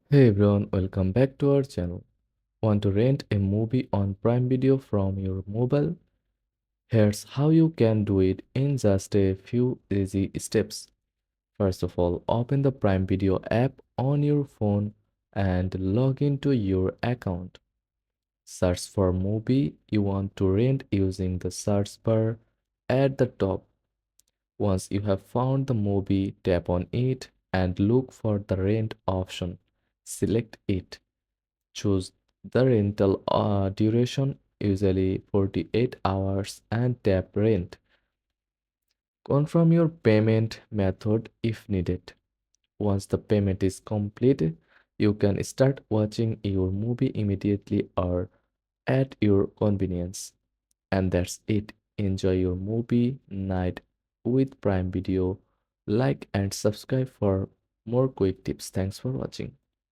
Hey everyone, welcome back to our channel. Want to rent a movie on Prime Video from your mobile? Here's how you can do it in just a few easy steps. First of all, open the Prime Video app on your phone and log into your account. Search for movie you want to rent using the search bar at the top. Once you have found the movie, tap on it and look for the rent option. Select it. Choose the rental duration, usually 48 hours, and tap rent. Confirm your payment method if needed. Once the payment is completed, you can start watching your movie immediately or at your convenience. And that's it. Enjoy your movie night with Prime Video. Like and subscribe for more quick tips. Thanks for watching.